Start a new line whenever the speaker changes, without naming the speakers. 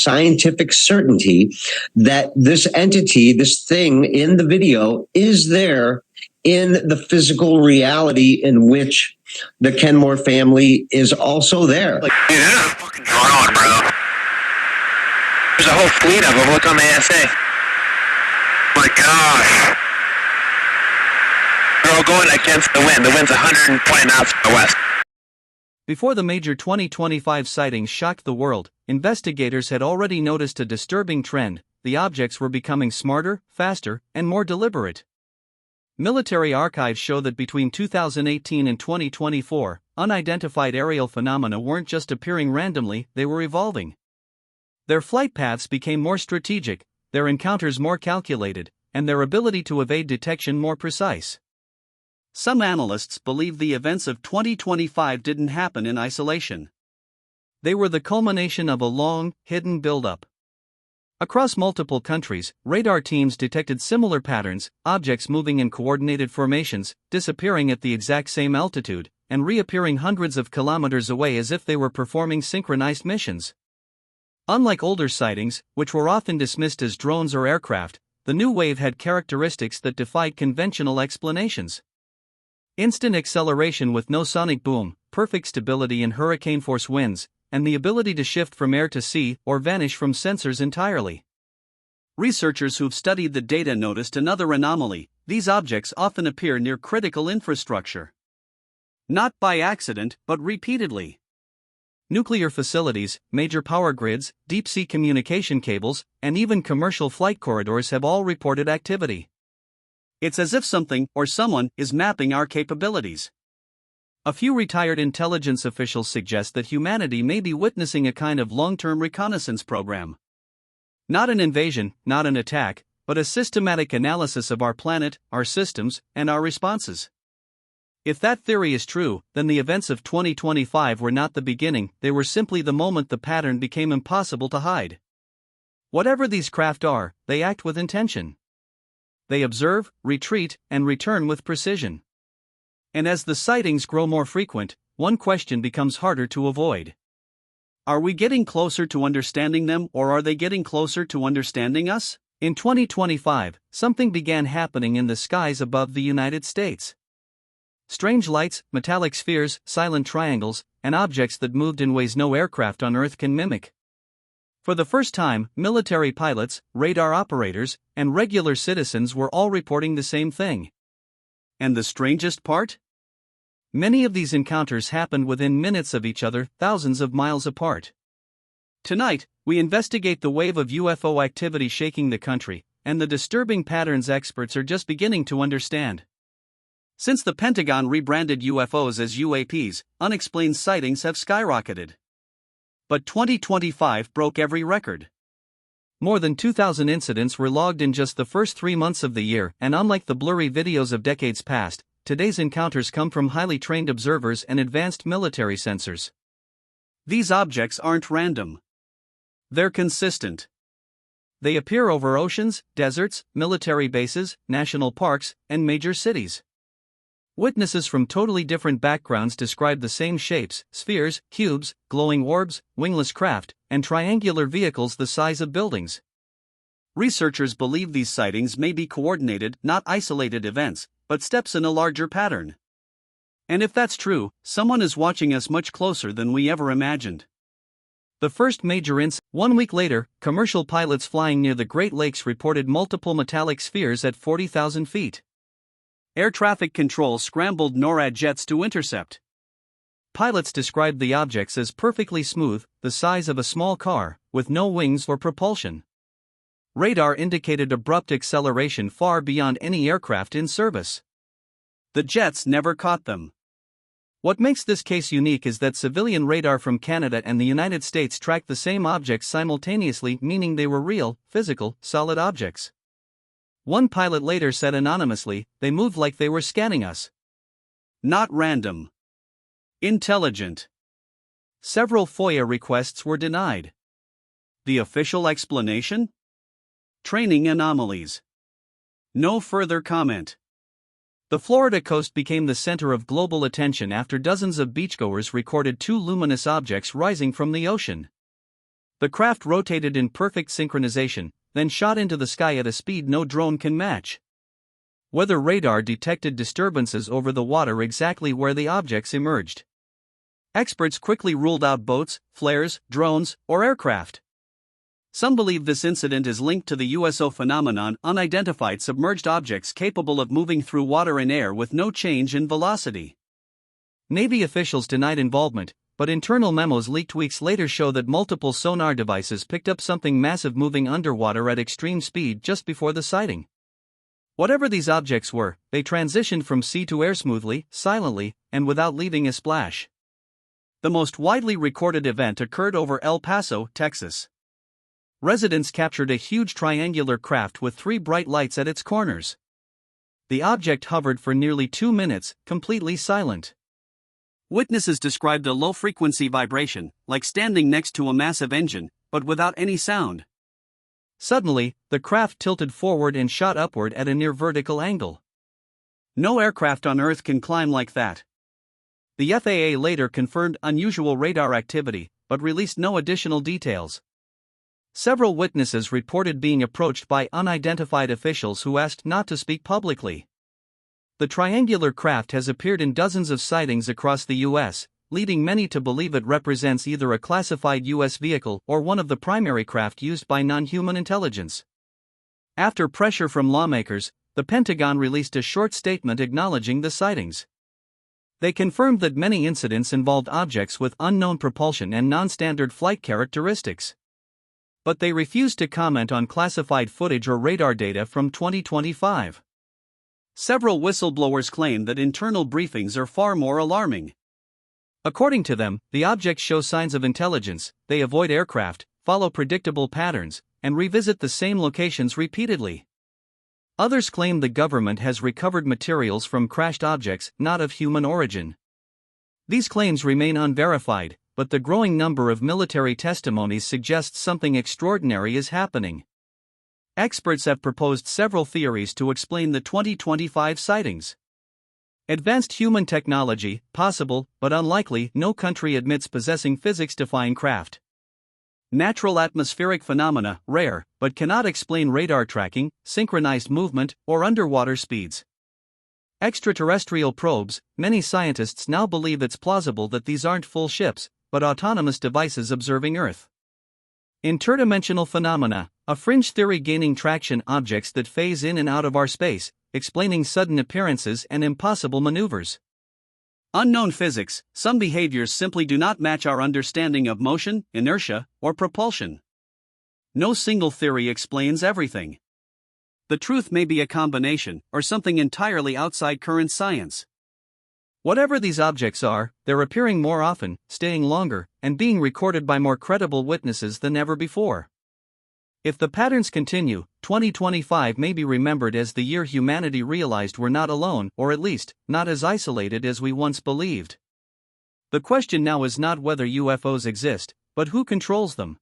scientific certainty that this entity, this thing in the video, is there in the physical reality in which the Kenmore family is also there.
Like, dude, this is a fucking drone, bro. There's a whole fleet of them. Look on the ASA. My gosh. They're all going against the wind. The wind's 120 knots from the west.
Before the major 2025 sightings shocked the world, investigators had already noticed a disturbing trend: the objects were becoming smarter, faster, and more deliberate. Military archives show that between 2018 and 2024, unidentified aerial phenomena weren't just appearing randomly, they were evolving. Their flight paths became more strategic, their encounters more calculated, and their ability to evade detection more precise. Some analysts believe the events of 2025 didn't happen in isolation. They were the culmination of a long, hidden build-up. Across multiple countries, radar teams detected similar patterns: objects moving in coordinated formations, disappearing at the exact same altitude, and reappearing hundreds of kilometers away as if they were performing synchronized missions. Unlike older sightings, which were often dismissed as drones or aircraft, the new wave had characteristics that defied conventional explanations. Instant acceleration with no sonic boom, perfect stability in hurricane-force winds, and the ability to shift from air to sea or vanish from sensors entirely. Researchers who've studied the data noticed another anomaly: these objects often appear near critical infrastructure. Not by accident, but repeatedly. Nuclear facilities, major power grids, deep-sea communication cables, and even commercial flight corridors have all reported activity. It's as if something or someone is mapping our capabilities. A few retired intelligence officials suggest that humanity may be witnessing a kind of long-term reconnaissance program. Not an invasion, not an attack, but a systematic analysis of our planet, our systems, and our responses. If that theory is true, then the events of 2025 were not the beginning, they were simply the moment the pattern became impossible to hide. Whatever these craft are, they act with intention. They observe, retreat, and return with precision. And as the sightings grow more frequent, one question becomes harder to avoid. Are we getting closer to understanding them, or are they getting closer to understanding us? In 2025, something began happening in the skies above the United States. Strange lights, metallic spheres, silent triangles, and objects that moved in ways no aircraft on Earth can mimic. For the first time, military pilots, radar operators, and regular citizens were all reporting the same thing. And the strangest part? Many of these encounters happened within minutes of each other, thousands of miles apart. Tonight, we investigate the wave of UFO activity shaking the country, and the disturbing patterns experts are just beginning to understand. Since the Pentagon rebranded UFOs as UAPs, unexplained sightings have skyrocketed. But 2025 broke every record. More than 2,000 incidents were logged in just the first 3 months of the year, and unlike the blurry videos of decades past, today's encounters come from highly trained observers and advanced military sensors. These objects aren't random. They're consistent. They appear over oceans, deserts, military bases, national parks, and major cities. Witnesses from totally different backgrounds describe the same shapes: spheres, cubes, glowing orbs, wingless craft, and triangular vehicles the size of buildings. Researchers believe these sightings may be coordinated, not isolated events, but steps in a larger pattern. And if that's true, someone is watching us much closer than we ever imagined. The first major incident. 1 week later, commercial pilots flying near the Great Lakes reported multiple metallic spheres at 40,000 feet. Air traffic control scrambled NORAD jets to intercept. Pilots described the objects as perfectly smooth, the size of a small car, with no wings or propulsion. Radar indicated abrupt acceleration far beyond any aircraft in service. The jets never caught them. What makes this case unique is that civilian radar from Canada and the United States tracked the same objects simultaneously, meaning they were real, physical, solid objects. One pilot later said anonymously, "They moved like they were scanning us." Not random. Intelligent. Several FOIA requests were denied. The official explanation? Training anomalies. No further comment. The Florida coast became the center of global attention after dozens of beachgoers recorded two luminous objects rising from the ocean. The craft rotated in perfect synchronization, then shot into the sky at a speed no drone can match. Weather radar detected disturbances over the water exactly where the objects emerged. Experts quickly ruled out boats, flares, drones, or aircraft. Some believe this incident is linked to the UFO phenomenon, unidentified submerged objects capable of moving through water and air with no change in velocity. Navy officials denied involvement, but internal memos leaked weeks later show that multiple sonar devices picked up something massive moving underwater at extreme speed just before the sighting. Whatever these objects were, they transitioned from sea to air smoothly, silently, and without leaving a splash. The most widely recorded event occurred over El Paso, Texas. Residents captured a huge triangular craft with 3 bright lights at its corners. The object hovered for nearly 2 minutes, completely silent. Witnesses described a low-frequency vibration, like standing next to a massive engine, but without any sound. Suddenly, the craft tilted forward and shot upward at a near-vertical angle. No aircraft on Earth can climb like that. The FAA later confirmed unusual radar activity, but released no additional details. Several witnesses reported being approached by unidentified officials who asked not to speak publicly. The triangular craft has appeared in dozens of sightings across the U.S., leading many to believe it represents either a classified U.S. vehicle or one of the primary craft used by non-human intelligence. After pressure from lawmakers, the Pentagon released a short statement acknowledging the sightings. They confirmed that many incidents involved objects with unknown propulsion and non-standard flight characteristics. But they refused to comment on classified footage or radar data from 2025. Several whistleblowers claim that internal briefings are far more alarming. According to them, the objects show signs of intelligence, they avoid aircraft, follow predictable patterns, and revisit the same locations repeatedly. Others claim the government has recovered materials from crashed objects not of human origin. These claims remain unverified, but the growing number of military testimonies suggests something extraordinary is happening. Experts have proposed several theories to explain the 2025 sightings. Advanced human technology, possible, but unlikely. No country admits possessing physics-defying craft. Natural atmospheric phenomena, rare, but cannot explain radar tracking, synchronized movement, or underwater speeds. Extraterrestrial probes. Many scientists now believe it's plausible that these aren't full ships, but autonomous devices observing Earth. Interdimensional phenomena, a fringe theory gaining traction. Objects that phase in and out of our space, explaining sudden appearances and impossible maneuvers. Unknown physics, some behaviors simply do not match our understanding of motion, inertia, or propulsion. No single theory explains everything. The truth may be a combination, or something entirely outside current science. Whatever these objects are, they're appearing more often, staying longer, and being recorded by more credible witnesses than ever before. If the patterns continue, 2025 may be remembered as the year humanity realized we're not alone, or at least, not as isolated as we once believed. The question now is not whether UFOs exist, but who controls them.